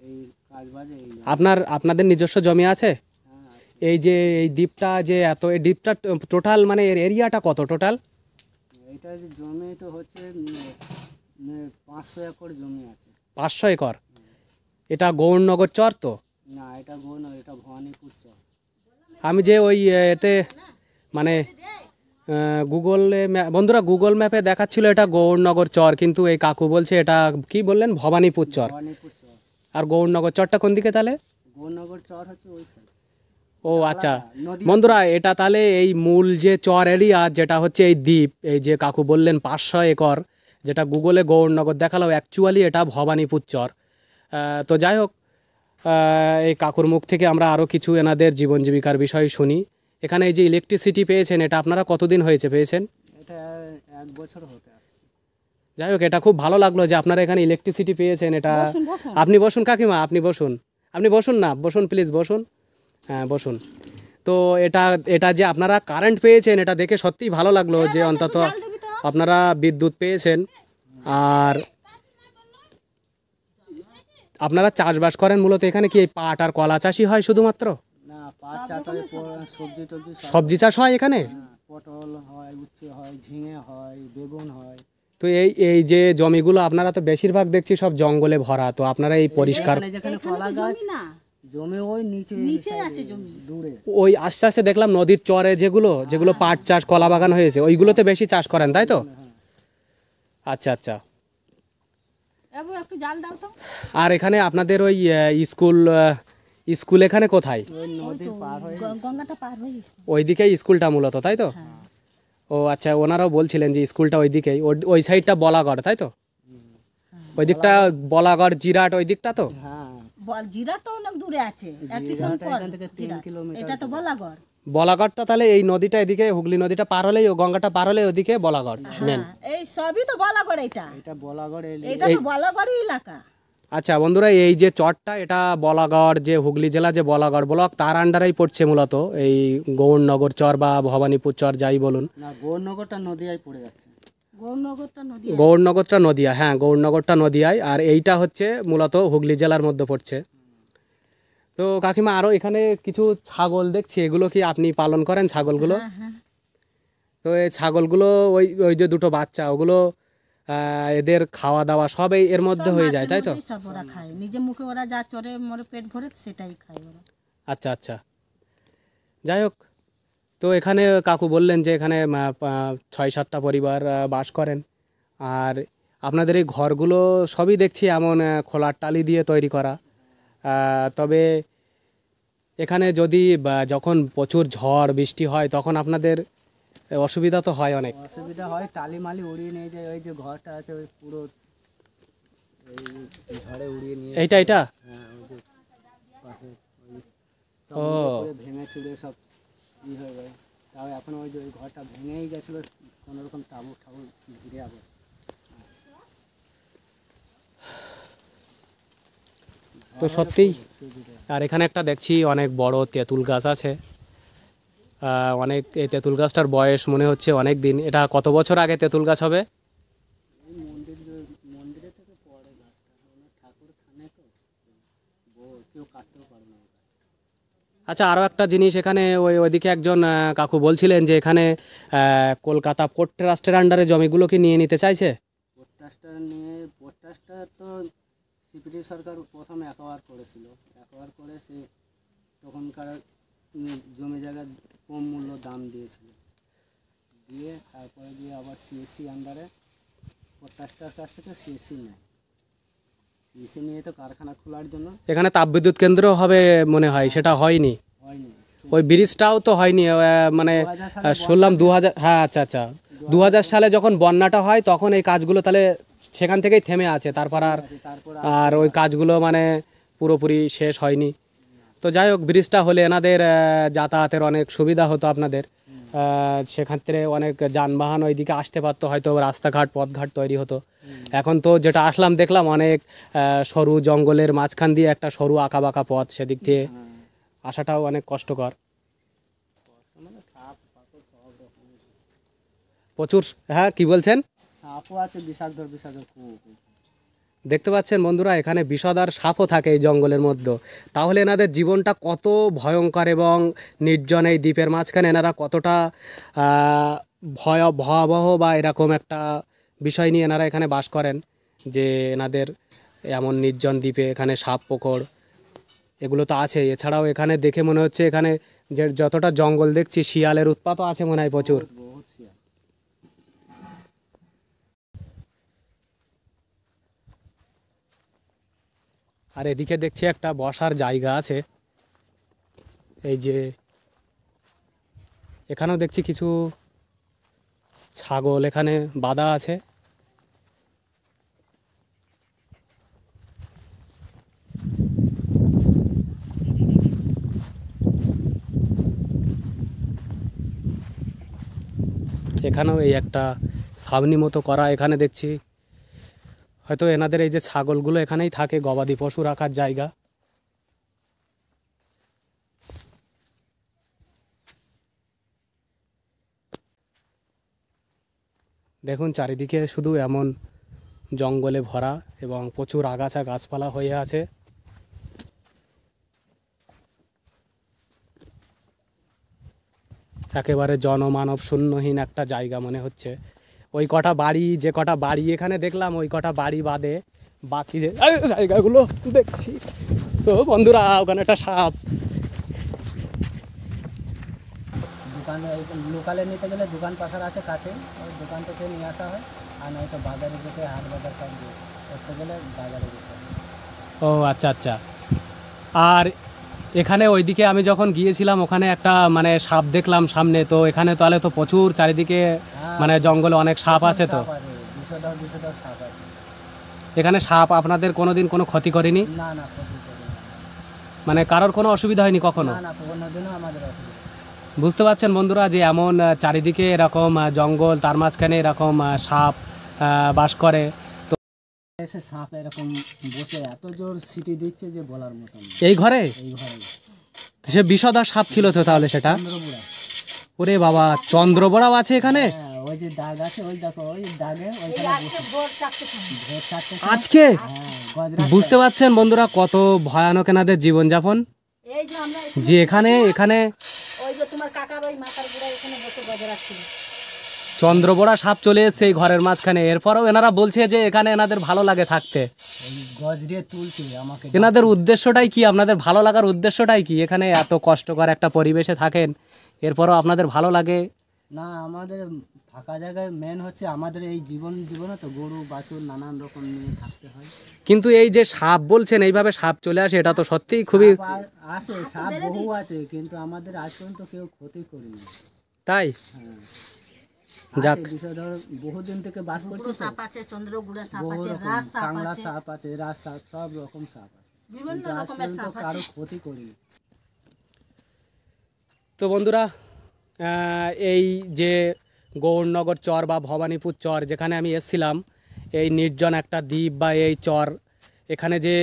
এই কাজ বাজে। আপনাদের নিজস্ব জমি আছে? এই যে এই দ্বীপটা যে এত, এই দ্বীপটা টোটাল মানে এর এরিয়াটা কত টোটাল? এটা যে জমি তো হচ্ছে 500 একর জমি আছে। 500 একর? এটা গৌরনগর চর তো? না, এটা গৌরনগর, এটা ভবানীপুর চর। আমি যে ওই এতে মানে গুগলে বন্ধুরা গুগল ম্যাপে দেখাচ্ছিল এটা গৌরনগর চর, কিন্তু এই কাকু বলছে এটা কি বললেন, ভবানীপুর চর। ভবানীপুর চর। আর গৌরনগর চরটা কোন দিকে তাহলে? গৌরনগর চর হচ্ছে ওই সাইড। ও আচ্ছা বন্ধুরা, এটা তাহলে এই মূল যে চর এরিয়া যেটা হচ্ছে এই দ্বীপ, এই যে কাকু বললেন 500 একর, যেটা গুগলে গৌরনগর দেখালো, অ্যাকচুয়ালি এটা ভবানীপুর চর। তো যাই হোক, এই কাকুর মুখ থেকে আমরা আরও কিছু এনাদের জীবন জীবিকার বিষয় শুনি। এখানে এই যে ইলেকট্রিসিটি পেয়েছেন, এটা আপনারা কতদিন হয়েছে পেয়েছেন? এটা 1 বছর হতে আসছে। যাই হোক, এটা খুব ভালো লাগলো যে আপনারা এখানে ইলেকট্রিসিটি পেয়েছেন। এটা আপনি বসুন কাকিমা, আপনি বসুন না, বসুন প্লিজ, বসুন। হ্যাঁ বসুন। তো এটা যে আপনারা কারেন্ট পেয়েছেন, এটা দেখে সত্যিই ভালো লাগলো যে অন্তত আপনারা বিদ্যুৎ পেয়েছেন। আর আপনারা চাষবাস করেন মূলত এখানে কি এই পাট আর কলা চাষই হয় শুধুমাত্র? না, পাট চাষ হয়, সবজি টবজি সবজি চাষ হয় এখানে? পটল হয়, উচ্ছে হয়, ঝিঙে হয়, বেগুন হয়। তো এই এই যে জমিগুলো আপনারা তো বেশিরভাগ দেখছি সব জঙ্গলে ভরা, তো আপনারা এই পরিষ্কার যেখানে এখানে কলা তো গাছ জমি না, জমি ওই নিচে নিচে আছে জমি। দূরে ওই আস্তে আস্তে দেখলাম নদীর চরে যেগুলো পাট চাষ কলা বাগান হয়েছে ওইগুলোতে বেশি চাষ করেন তাই তো? আচ্ছা আচ্ছা। বাবু একটু জাল দাও তো। আর এখানে আপনাদের ওই স্কুল এখানে কোথায়? ওই নদীর পার হয়ে গঙ্গাটা পার হয়ে গেছে। ওইদিকেই স্কুলটা মূলত তাই তো? ও আচ্ছা, ওনারাও বলছিলেন যে স্কুলটা ওইদিকেই, ওই সাইডটা বলাগড় তাই তো? ওই দিকটা বলাগড় জিরাট ওই দিকটা তো? হ্যাঁ জিরা তো অনেক দূরে আছে, এক স্টেশন পর এখান থেকে 3 জিরাট। কিলোমিটার এটা তো বলাগড়। বলাগড়টা তাহলে এই নদীটা এদিকে হুগলি নদীটা পার হলেই ও গঙ্গাটা পার হলে ওদিকে বলাগড় মেন। এই সবই তো বলাগড়। এটা এটা বলাগড় এটা তো বলাগড়ই এলাকা। আচ্ছা বন্ধুরা, এই যে চরটা এটা বলাগড়, যে হুগলি জেলা যে বলাগড় ব্লক তার আন্ডারেই পড়ছে মূলত এই গৌরনগর চর বা ভবানীপুর চর যাই বলুন। না গৌরনগরটা নদীয়ায় পড়ে যাচ্ছে। গৌরনগরটা নদী। গৌরনগরটা নদিয়া, হ্যাঁ গৌরনগরটা নদিয়ায়, আর এইটা হচ্ছে মূলত হুগলি জেলার মধ্যে পড়ছে। তো কাকিমা আরও এখানে কিছু ছাগল দেখছি, এগুলো কি আপনি পালন করেন ছাগলগুলো? তো এই ছাগলগুলো ওই ওই যে দুটো বাচ্চা ওগুলো এদের খাওয়া দাওয়া সব এর মধ্যে হয়ে যায় তাই তো? সব ওরা খায়, নিজে মুখে ওরা যা চরে মরে পেট ভরে সেটাই খায় ওরা। আচ্ছা আচ্ছা, যাই হোক। তো এখানে কাকু বললেন যে এখানে 6-7টা পরিবার বাস করেন, আর আপনাদের এই ঘরগুলো সবই দেখছি এমন খোলার টালি দিয়ে তৈরি করা। তবে এখানে যদি যখন প্রচুর ঝড় বৃষ্টি হয় তখন আপনাদের অসুবিধা তো হয় অনেক। অসুবিধা হয়, টালি মালি উড়িয়ে নিয়ে যায়। ওই যে ঘরটা আছে ওই পুরো এই ঝড়ে উড়িয়ে নিয়ে এইটা এটা হ্যাঁ ওই যে পাশে ওই সব ও পুরো ভেঙে চুড়ে সব হয়ে যায়। তাও এখন ওই যে ওই ঘরটা ভেঙেই গেছিলো, কোনো রকম টাবু ঘিরে আবার। তো সত্যিই। আর এখানে একটা দেখছি অনেক বড় তেঁতুল গাছ আছে, অনেক। এই তেঁতুল গাছটার বয়স মনে হচ্ছে অনেক দিন। এটা কত বছর আগে তেঁতুল গাছ হবে? মন্দিরে থেকে পড়ে গাছটা, ঠাকুর থানে তো কেউ কাটতেও পারে না। আচ্ছা, আরও একটা জিনিস, এখানে ওইদিকে একজন কাকু বলছিলেন যে এখানে কলকাতা পোর্ট ট্রাস্টের আন্ডারে জমিগুলো কি নিয়ে নিতে চাইছে? পোর্ট্রাস্টটা তো সিপিটি সরকার প্রথমে অ্যাকোয়ার করেছিল। অ্যাকোয়ার করে সে তখনকার জমি জায়গা কম মূল্য দাম দিয়েছিল, দিয়ে তারপরে দিয়ে আবার সিএসসি আন্ডারে পোর্ট্রাস্টের কাছ থেকে সিএসসি নেয়। সিএসসি নিয়ে তো কারখানা খোলার জন্য এখানে তাপবিদ্যুৎ কেন্দ্র হবে মনে হয়, সেটা হয়নি। হয়নি। ওই ব্রিজটাও তো হয়নি, মানে 2000 সালে শুনলাম 2000, হ্যাঁ আচ্ছা আচ্ছা, 2000 সালে যখন বন্যাটা হয় তখন এই কাজগুলো তাহলে সেখান থেকেই থেমে আছে, তারপর আর ওই কাজগুলো মানে পুরোপুরি শেষ হয়নি। তো যাই হোক, ব্রিজটা হলে এনাদের যাতায়াতের অনেক সুবিধা হতো আপনাদের, সেক্ষেত্রে অনেক যানবাহন ওইদিকে আসতে পারতো, হয়তো রাস্তাঘাট পথঘাট তৈরি হতো। এখন তো যেটা আসলাম দেখলাম অনেক সরু জঙ্গলের মাঝখান দিয়ে একটা সরু আঁকাবাঁকা পথ, সেদিক দিয়ে আসাটাও অনেক কষ্টকর। প্রচুর, হ্যাঁ কি বলছেন? সাপও আছে, বিষাক্ত খুব। দেখতে পাচ্ছেন বন্ধুরা, এখানে বিষধর সাপও থাকে এই জঙ্গলের মধ্যে। তাহলে এনাদের জীবনটা কত ভয়ঙ্কর এবং নির্জন। এই দ্বীপের মাঝখানে এনারা কতটা ভয়াবহ বা এরকম একটা বিষয় নিয়ে এনারা এখানে বাস করেন, যে এনাদের এমন নির্জন দ্বীপে এখানে সাপ পোকড় এগুলো তো আছে। এছাড়াও এখানে দেখে মনে হচ্ছে এখানে যে যতটা জঙ্গল দেখছি শিয়ালের উৎপাতও আছে মনে হয় প্রচুর। বহুত শিয়াল। আর এদিকে দেখছি একটা বসার জায়গা আছে, এই যে এখানেও দেখছি কিছু ছাগল এখানে বাঁধা আছে। এখানেও এই একটা ছাউনি মতো করা, এখানে দেখছি হয়তো এনাদের এই যে ছাগলগুলো এখানেই থাকে, গবাদি পশু রাখার জায়গা। দেখুন চারিদিকে শুধু এমন জঙ্গলে ভরা এবং প্রচুর আগাছা গাছপালা হয়ে আছে। একেবারে জনমানব শূন্যহীন একটা জায়গা মনে হচ্ছে। ওই কটা বাড়ি, যে কটা বাড়ি এখানে দেখলাম, ওই কটা বাড়ি বাদে বাকি যে জায়গাগুলো দেখছি। তো বন্ধুরা ওখানে একটা সাপ। দোকানে লোকালে নিতে গেলে দোকান পাশার আছে কাছে, ওই দোকান থেকে নিয়ে আসা হয়। আর নয়তো বাজারে যেতে, হাট বাজার সব করতে গেলে বাজারে যেতে হয়। ও আচ্ছা আচ্ছা। আর এখানে ওইদিকে আমি যখন গিয়েছিলাম ওখানে একটা মানে সাপ দেখলাম সামনে। তো এখানে তাহলে তো প্রচুর চারিদিকে মানে জঙ্গলে অনেক সাপ আছে। তো সাপ আছে, বিষধর সাপ আছে। এখানে সাপ আপনাদের কোনোদিন কোনো ক্ষতি করেনি? না না, ক্ষতি করে না। মানে কারোর কোনো অসুবিধা হয়নি কখনো? না না, কোনোদিনও আমাদের অসুবিধা। বুঝতে পারছেন বন্ধুরা যে এমন চারিদিকে এরকম জঙ্গল, তার মাঝখানে এরকম সাপ বাস করে। এসে সাপ এরকম বসে এত জোর সিটি দিচ্ছে যে বলার মতন না। এই ঘরে এই ঘরে সে বিষধর সাপ ছিল তো তাহলে সেটা? চন্দ্রপুরা। ওরে বাবা, চন্দ্রবড়াও আছে এখানে? হ্যাঁ, ওই যে দাগ আছে, ওই দেখো ওই দাগে ওইখানে বসে ভোর 4টের সময়। ভোর 4টে আজকে? গজরা। বুঝতে পারছেন বন্ধুরা কত ভয়ানক এনাদের জীবনযাপন, এই যে আমরা যে এখানে ওই যে তোমার কাকার ওই মাথার গোড়ায় এখানে বসে গজরা ছিল। চন্দ্রবড়া সাপ চলে এসছে এই ঘরের মাঝখানে। এরপরও এনারা বলছে যে এখানে এনাদের ভালো লাগে থাকতে। ওই গজরে তুলছে আমাকে। এনাদের উদ্দেশ্যটাই কি? আপনাদের ভালো লাগার উদ্দেশ্যটাই কি? এখানে এত কষ্টকর একটা পরিবেশে থাকেন, এরপরও আপনাদের ভালো লাগে? না, আমাদের ফাঁকা জায়গায় মেন হচ্ছে আমাদের এই জীবনে তো গরু বাছুর নানান রকম নিয়ে থাকতে হয়। কিন্তু এই যে সাপ বলছেন এইভাবে সাপ চলে আসে, এটা তো সত্যিই খুবই আসে, সাপ বহু আছে, কিন্তু আমাদের আজ পর্যন্ত কেউ ক্ষতি করেনি। তাই। হ্যাঁ, যাক। বিষধর বহুদিন থেকে বাস করছে তো। সাপ আছে, চন্দ্রগুড়া সাপ বহু আছে, রকম রাজ সাপ কাংড়া আছে, সাপ আছে, রাজ সাপ, সব রকম সাপ আছে, বিভিন্ন কিন্তু আজ রকমের পর্যন্ত সাপ কারো আছে। ক্ষতি করিনি। তো বন্ধুরা এই যে গৌরনগর চর বা ভবানীপুর চর যেখানে আমি এসেছিলাম, এই নির্জন একটা দ্বীপ বা এই চর, এখানে যে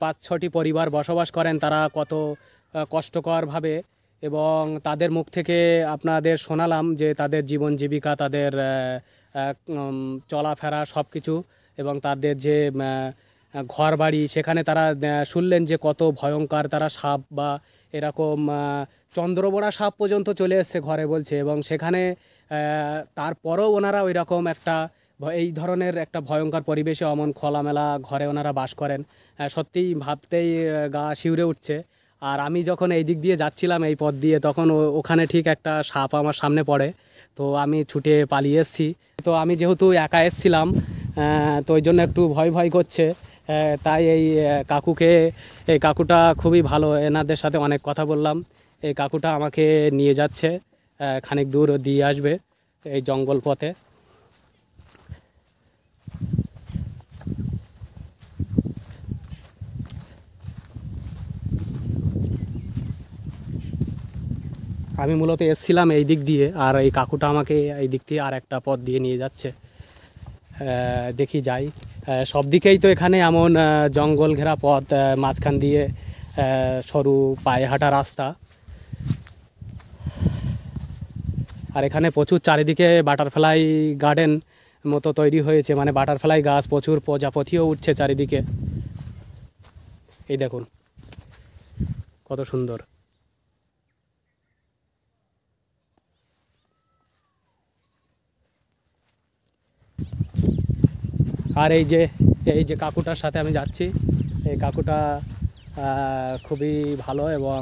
5-6টি পরিবার বসবাস করেন, তারা কত কষ্টকরভাবে, এবং তাদের মুখ থেকে আপনাদের শোনালাম যে তাদের জীবন জীবিকা, তাদের চলাফেরা সব কিছু, এবং তাদের যে ঘর বাড়ি, সেখানে তারা শুনলেন যে কত ভয়ঙ্কর তারা সাপ বা এরকম চন্দ্রবড়া সাপ পর্যন্ত চলে এসছে ঘরে বলছে। এবং সেখানে তারপরেও ওনারা ওই রকম একটা এই ধরনের একটা ভয়ঙ্কর পরিবেশে অমন খোলামেলা ঘরে ওনারা বাস করেন। সত্যিই ভাবতেই গা শিউরে উঠছে। আর আমি যখন এই দিক দিয়ে যাচ্ছিলাম এই পথ দিয়ে, তখন ওখানে ঠিক একটা সাপ আমার সামনে পড়ে। তো আমি ছুটে পালিয়ে এসেছি। তো আমি যেহেতু একা এসেছিলাম, তো ওই জন্য একটু ভয় ভয় করছে। তাই এই কাকুটা খুবই ভালো, এনাদের সাথে অনেক কথা বললাম। এই কাকুটা আমাকে নিয়ে যাচ্ছে, খানিক দূর দিয়ে আসবে এই জঙ্গল পথে। আমি মূলত এসেছিলাম এই দিক দিয়ে, আর এই কাকুটা আমাকে এই দিক দিয়ে আর একটা পথ দিয়ে নিয়ে যাচ্ছে। দেখি যাই। সব দিকেই তো এখানে এমন জঙ্গল ঘেরা পথ, মাঝখান দিয়ে সরু পায়ে হাঁটা রাস্তা। আর এখানে প্রচুর চারিদিকে বাটারফ্লাই গার্ডেন মতো তৈরি হয়েছে, মানে বাটারফ্লাই গাছ, প্রচুর প্রজাপতিও উঠছে চারিদিকে। এই দেখুন কত সুন্দর। আর এই যে কাকুটার সাথে আমি যাচ্ছি, এই কাকুটা খুবই ভালো, এবং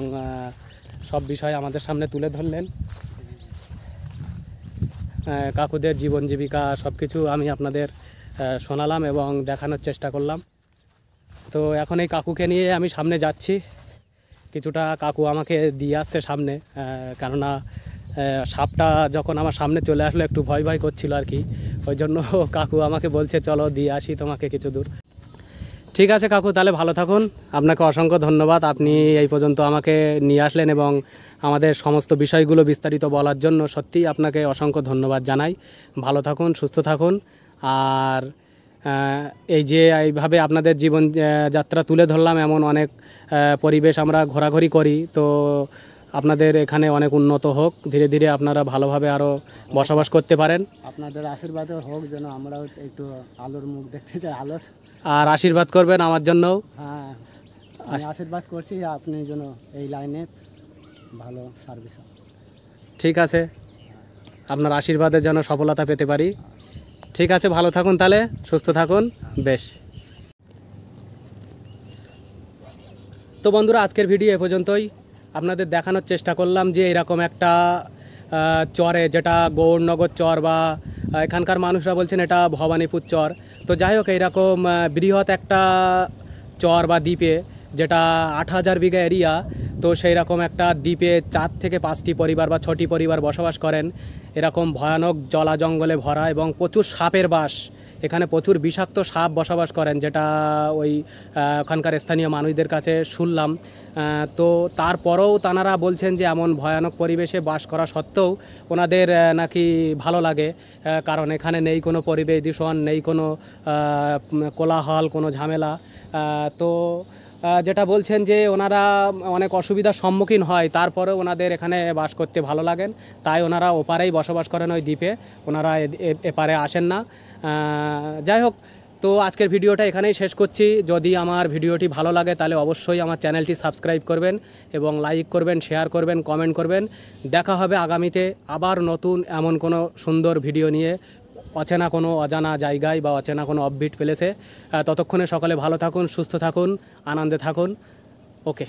সব বিষয় আমাদের সামনে তুলে ধরলেন। কাকুদের জীবন জীবিকা সব কিছু আমি আপনাদের শোনালাম এবং দেখানোর চেষ্টা করলাম। তো এখন এই কাকুকে নিয়ে আমি সামনে যাচ্ছি। কিছুটা কাকু আমাকে দিয়ে আসছে সামনে, কেননা সাপটা যখন আমার সামনে চলে আসলো একটু ভয় ভয় করছিল আর কি। ওই জন্য কাকু আমাকে বলছে চলো দিয়ে আসি তোমাকে কিছু দূর। ঠিক আছে কাকু, তাহলে ভালো থাকুন। আপনাকে অসংখ্য ধন্যবাদ, আপনি এই পর্যন্ত আমাকে নিয়ে আসলেন এবং আমাদের সমস্ত বিষয়গুলো বিস্তারিত বলার জন্য সত্যিই আপনাকে অসংখ্য ধন্যবাদ জানাই। ভালো থাকুন, সুস্থ থাকুন। আর এই যে এইভাবে আপনাদের জীবন যাত্রা তুলে ধরলাম, এমন অনেক পরিবেশ আমরা ঘোরাঘুরি করি। তো আপনাদের এখানে অনেক উন্নত হোক, ধীরে ধীরে আপনারা ভালোভাবে আরও বসবাস করতে পারেন। আপনাদের আশীর্বাদও হোক, যেন আমরাও একটু আলোর মুখ দেখতে চাই, আলোর। আর আশীর্বাদ করবেন আমার জন্যও। হ্যাঁ, আমি আশীর্বাদ করছি আপনি যেন এই লাইনে ভালো সার্ভিস। ঠিক আছে, আপনার আশীর্বাদে যেন সফলতা পেতে পারি। ঠিক আছে, ভালো থাকুন তাহলে, সুস্থ থাকুন। বেশ, তো বন্ধুরা আজকের ভিডিও এ পর্যন্তই। আপনাদের দেখানোর চেষ্টা করলাম যে এরকম একটা চরে, যেটা গৌরনগর চর বা এখানকার মানুষরা বলছেন এটা ভবানীপুর চর। তো যাই হোক, এইরকম বৃহৎ একটা চর বা দ্বীপে, যেটা 8,000 বিঘা এরিয়া, তো সেই রকম একটা দ্বীপে 4 থেকে 5টি পরিবার বা 6টি পরিবার বসবাস করেন। এরকম ভয়ানক জলা জঙ্গলে ভরা এবং প্রচুর সাপের বাস। এখানে প্রচুর বিষাক্ত সাপ বসবাস করেন, যেটা ওই ওখানকার স্থানীয় মানুষদের কাছে শুনলাম। তো তারপরেও তানারা বলছেন যে এমন ভয়ানক পরিবেশে বাস করা সত্ত্বেও ওনাদের নাকি ভালো লাগে, কারণ এখানে নেই কোনো পরিবেশ দূষণ, নেই কোনো কোলাহল, কোনো ঝামেলা। তো যেটা বলছেন যে ওনারা অনেক অসুবিধার সম্মুখীন হয়, তারপরেও ওনাদের এখানে বাস করতে ভালো লাগেন, তাই ওনারা ওপারেই বসবাস করেন ওই দ্বীপে, ওনারা এপারে আসেন না। যাই হোক, তো আজকের ভিডিওটা এখানেই শেষ করছি। যদি আমার ভিডিওটি ভালো লাগে তাহলে অবশ্যই আমার চ্যানেলটি সাবস্ক্রাইব করবেন এবং লাইক করবেন, শেয়ার করবেন, কমেন্ট করবেন। দেখা হবে আগামীতে আবার নতুন এমন কোনো সুন্দর ভিডিও নিয়ে, অচেনা কোনো অজানা জায়গায় বা অচেনা কোনো অফবিট প্লেসে। ততক্ষণে সকলে ভালো থাকুন, সুস্থ থাকুন, আনন্দে থাকুন। ওকে।